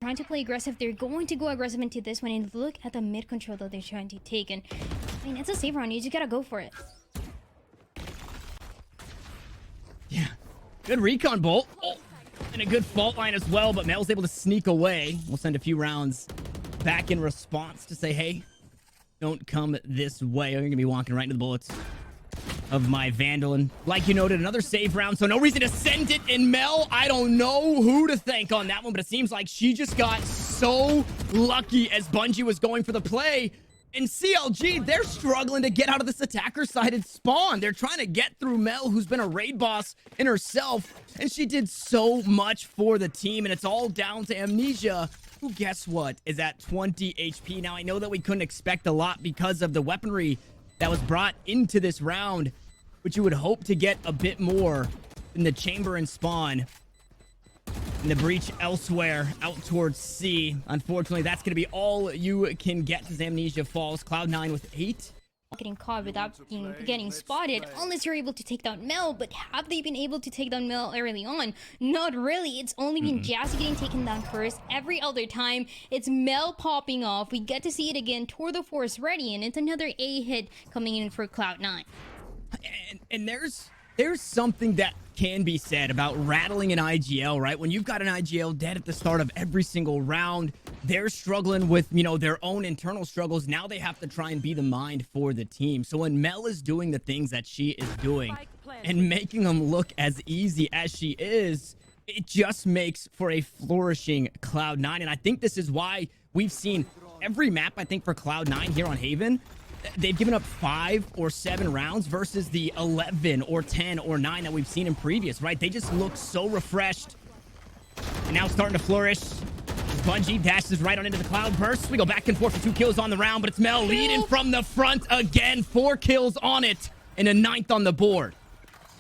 Trying to play aggressive. They're going to go aggressive into this one, and look at the mid control that they're trying to take. And I mean, it's a save round. You just gotta go for it. Yeah, good recon bolt. Oh, and a good fault line as well, but Mel's able to sneak away. We'll send a few rounds back in response to say, hey, don't come this way. You're gonna be walking right into the bullets of my Vandal. And like you noted, another save round, so no reason to send it. In Mel, I don't know who to thank on that one, but it seems like she just got so lucky as Bungie was going for the play. And CLG, they're struggling to get out of this attacker-sided spawn. They're trying to get through Mel, who's been a raid boss in herself, and she did so much for the team, and it's all down to Amnesia, who, guess what, is at 20 HP. Now, I know that we couldn't expect a lot because of the weaponry that was brought into this round, but you would hope to get a bit more in the chamber and spawn. And the breach elsewhere out towards C. Unfortunately, that's going to be all you can get as Amnesia falls. Cloud9 with 8. Getting caught without getting spotted, unless you're able to take down Mel. But have they been able to take down Mel early on? Not really. It's only been Jassy getting taken down first. Every other time, it's Mel popping off. We get to see it again. Tour de Force ready, and it's another A hit coming in for Cloud9. And there's something that can be said about rattling an IGL, right? When you've got an IGL dead at the start of every single round, they're struggling with, you know, their own internal struggles. Now they have to try and be the mind for the team. So when Mel is doing the things that she is doing and making them look as easy as she is, it just makes for a flourishing Cloud9. And I think this is why we've seen every map, I think, for Cloud9 here on Haven, they've given up 5 or 7 rounds versus the 11 or 10 or 9 that we've seen in previous, right? They just look so refreshed. And now starting to flourish. Bungie dashes right on into the cloud burst. We go back and forth for 2 kills on the round, but it's Mel leading from the front again. 4 kills on it and a 9th on the board.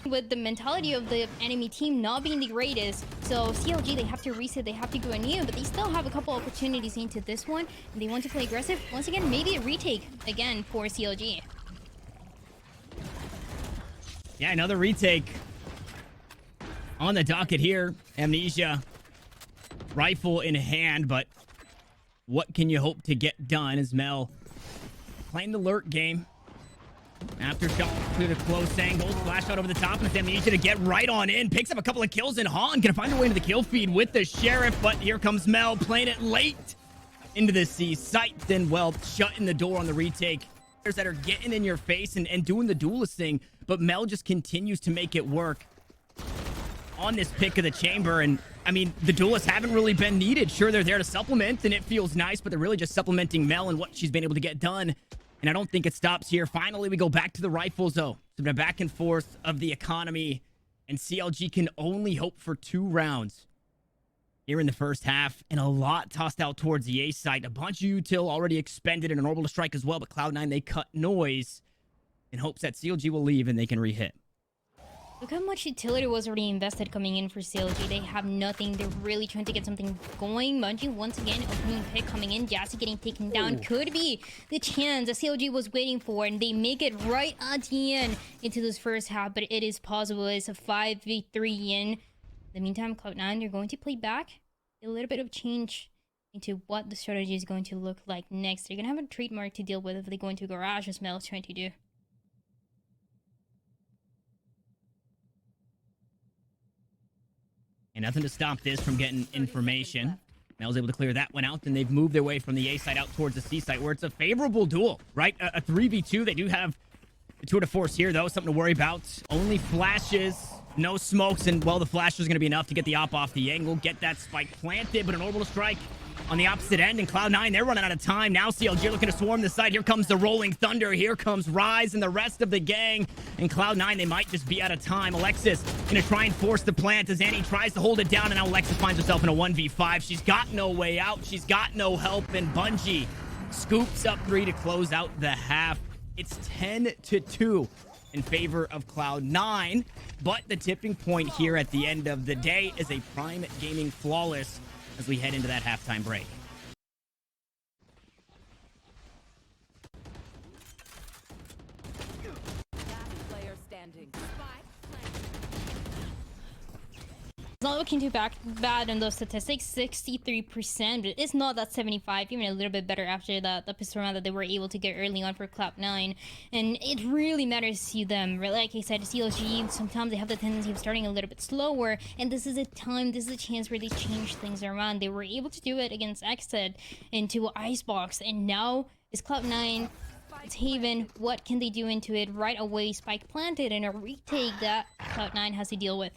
With the mentality of the enemy team not being the greatest, so CLG, they have to reset, they have to go anew, but they still have a couple opportunities into this one, and they want to play aggressive. Once again, maybe a retake again for CLG. Yeah, another retake on the docket here. Amnesia, rifle in hand, but what can you hope to get done as Mel playing the lurk game? After shot to the close angle, flash out over the top, and it's Amnesia to get right on in. Picks up a couple of kills, and Han gonna find her way into the kill feed with the Sheriff, but here comes Mel playing it late into the C site. Then, well, shutting the door on the retake. Players that are getting in your face and doing the duelist thing, but Mel just continues to make it work on this pick of the chamber. And I mean, the duelists haven't really been needed. Sure, they're there to supplement, and it feels nice, but they're really just supplementing Mel and what she's been able to get done. And I don't think it stops here. Finally, we go back to the rifles, though. So the back and forth of the economy. And CLG can only hope for 2 rounds here in the first half. And a lot tossed out towards the A site. A bunch of util already expended and an orbital strike as well. But Cloud9, they cut noise in hopes that CLG will leave and they can re-hit. Look how much utility was already invested coming in for CLG. They have nothing. They're really trying to get something going. Bungie, once again, opening pick coming in. Jassy getting taken down. Could be the chance that CLG was waiting for. And they make it right at the end into this first half. But it is possible. It's a 5v3 in. In the meantime, Cloud9, they're going to play back. A little bit of change into what the strategy is going to look like next. They're going to have a trademark to deal with if they go into garage, as Mel is trying to do. And nothing to stop this from getting information. Mel's able to clear that one out. Then they've moved their way from the A side out towards the C side, where it's a favorable duel, right? A 3v2. They do have the tour de force here, though. Something to worry about. Only flashes, no smokes. And, well, the flash is going to be enough to get the op off the angle, get that spike planted. But an orbital strike on the opposite end. And Cloud9, they're running out of time. Now CLG looking to swarm the side. Here comes the Rolling Thunder. Here comes Rise and the rest of the gang. And Cloud9, they might just be out of time. Alexis going to try and force the plant as Annie tries to hold it down. And now Alexis finds herself in a 1v5. She's got no way out. She's got no help. And Bungie scoops up 3 to close out the half. It's 10-2 in favor of Cloud9. But the tipping point here at the end of the day is a Prime Gaming flawless as we head into that halftime break. standing. It's not looking too bad in those statistics, 63%, but it's not that 75, even a little bit better after the pistol round that they were able to get early on for Cloud9. And it really matters to them. Like I said, CLG, sometimes they have the tendency of starting a little bit slower, and this is a chance where they change things around. They were able to do it against Xted into Icebox, and now it's Cloud9. It's Haven. What can they do into it? Right away, Spike planted, and a retake that Cloud9 has to deal with.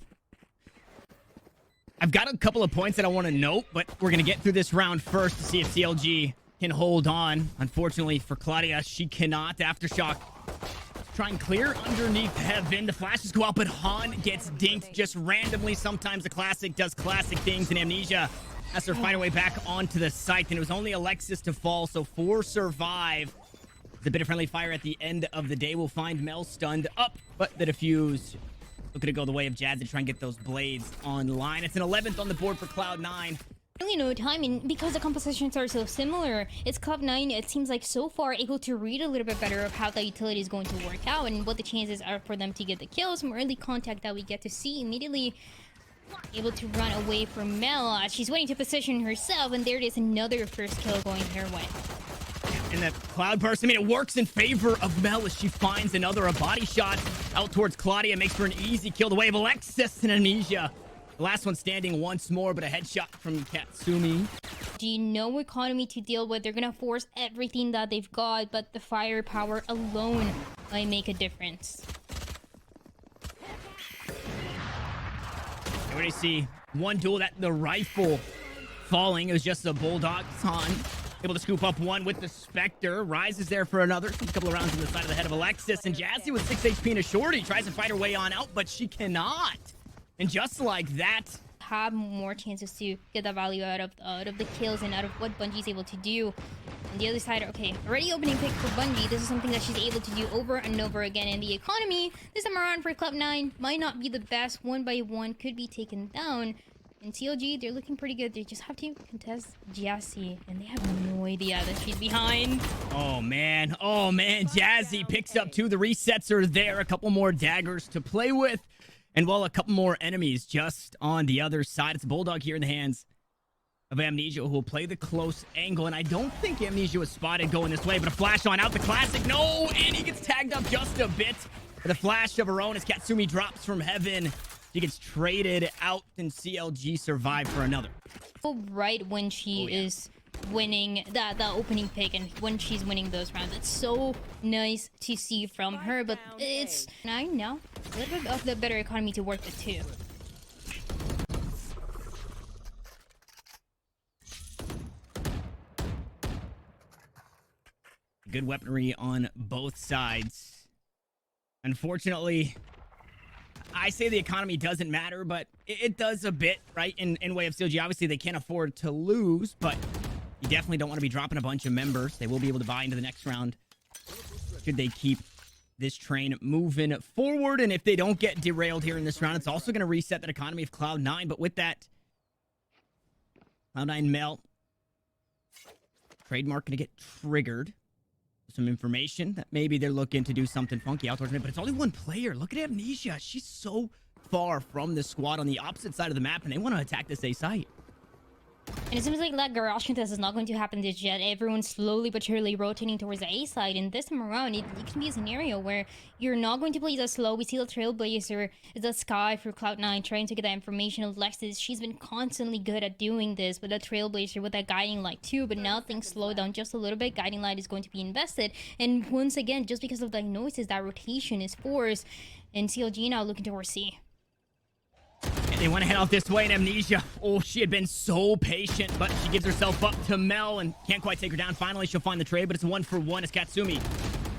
I've got a couple of points that I want to note, but we're going to get through this round first to see if CLG can hold on. Unfortunately for Claudia, she cannot. Aftershock try and clear underneath Heaven. The flashes go out, but Han gets dinked just randomly. Sometimes the Classic does classic things, and Amnesia has to find her way back onto the site. And it was only Alexis to fall, so 4 survive. The bit of friendly fire at the end of the day will find Mel stunned up, but the defuse looking to go the way of Jazz to try and get those blades online. It's an 11th on the board for Cloud9. Really no timing because the compositions are so similar. It's Cloud9, it seems like so far able to read a little bit better of how the utility is going to work out and what the chances are for them to get the kills. Some early contact that we get to see immediately able to run away from Mel. She's waiting to position herself, and there it is, another first kill going her way. And that cloud burst, I mean, it works in favor of Mel as she finds another a body shot out towards Claudia, makes for an easy kill. The way of Alexis and Amnesia. The last one standing once more, but a headshot from Katsumi. Do you know economy to deal with? They're gonna force everything that they've got, but the firepower alone might make a difference. You already see one duel that the rifle falling. It was just a Bulldog. Han able to scoop up one with the Spectre. Rises there for another. A couple of rounds on the side of the head of Alexis. And Jazzy with 6 HP and a shorty tries to fight her way on out, but she cannot. And just like that, have more chances to get the value out of the kills and out of what Bungie's able to do. On the other side, okay, already opening pick for Bungie. This is something that she's able to do over and over again. And the economy this time around for Cloud9 might not be the best. 1 by 1 could be taken down. And CLG, they're looking pretty good. They just have to contest Jazzy, and they have no idea that she's behind. Oh man, Jazzy picks up 2. The resets are there. A couple more daggers to play with. And well, a couple more enemies just on the other side. It's a Bulldog here in the hands of Amnesia, who will play the close angle. And I don't think Amnesia was spotted going this way, but a flash on out. The Classic, no! And he gets tagged up just a bit. With a flash of her own as Katsumi drops from Heaven. She gets traded out, and CLG survived for another. Right when she is winning the opening pick and when she's winning those rounds. It's so nice to see from her, but it's 9 now. A little bit of the better economy to work with too. Good weaponry on both sides. Unfortunately, I say the economy doesn't matter, but it does a bit, right? In way of CLG, obviously they can't afford to lose, but you definitely don't want to be dropping a bunch of members. They will be able to buy into the next round should they keep this train moving forward. And if they don't get derailed here in this round, it's also going to reset that economy of Cloud9. But with that, Cloud9 Mel trademark going to get triggered. Some information that maybe they're looking to do something funky out towards me, but it's only one player. Look at Amnesia. She's so far from the squad on the opposite side of the map, and they want to attack this A site. And it seems like that garage contest is not going to happen just yet. Everyone's slowly but surely rotating towards the A side, and this time around, it can be a scenario where you're not going to play that slow. We see the Trailblazer, the Sky for Cloud9 trying to get that information of Lexus. She's been constantly good at doing this with the Trailblazer, with that Guiding Light too, but now things slow down just a little bit. Guiding Light is going to be invested, and once again, just because of the noises, that rotation is forced, and CLG now looking towards C. And they want to head off this way, and Amnesia, oh, she had been so patient, but she gives herself up to Mel and can't quite take her down. Finally, she'll find the trade, but it's 1-for-1 as Katsumi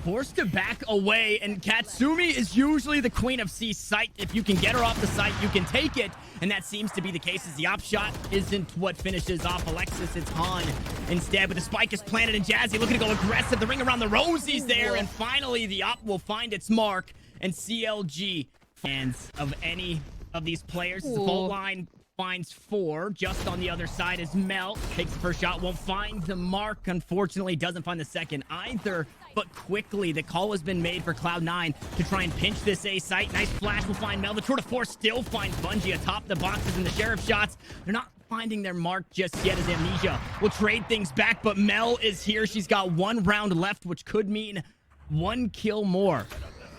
forced to back away, and Katsumi is usually the queen of C site. If you can get her off the site, you can take it, and that seems to be the case as the op shot isn't what finishes off Alexis. It's Han instead, but the spike is planted, and Jazzy looking to go aggressive. The ring around the rosies there, and finally the op will find its mark, and CLG fans of any of these players. The fault line finds 4. Just on the other side is Mel. Takes the first shot, won't find the mark. Unfortunately, doesn't find the second either. but quickly the call has been made for Cloud9 to try and pinch this A site. Nice flash will find Mel. The tour de force still finds Bungie atop the boxes and the sheriff shots. They're not finding their mark just yet as Amnesia will trade things back, but Mel is here. She's got 1 round left, which could mean 1 kill more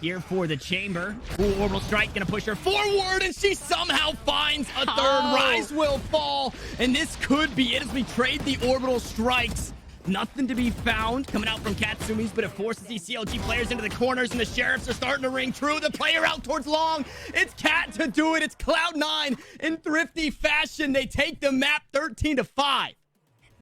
here for the chamber. Ooh, orbital strike gonna push her forward, and she somehow finds a third. Rise will fall, and this could be it as we trade the orbital strikes. Nothing to be found coming out from Katsumi's, but it forces these CLG players into the corners, and the sheriffs are starting to ring true. The player out towards long. It's Cat to do it. It's Cloud9 in thrifty fashion. They take the map 13-5.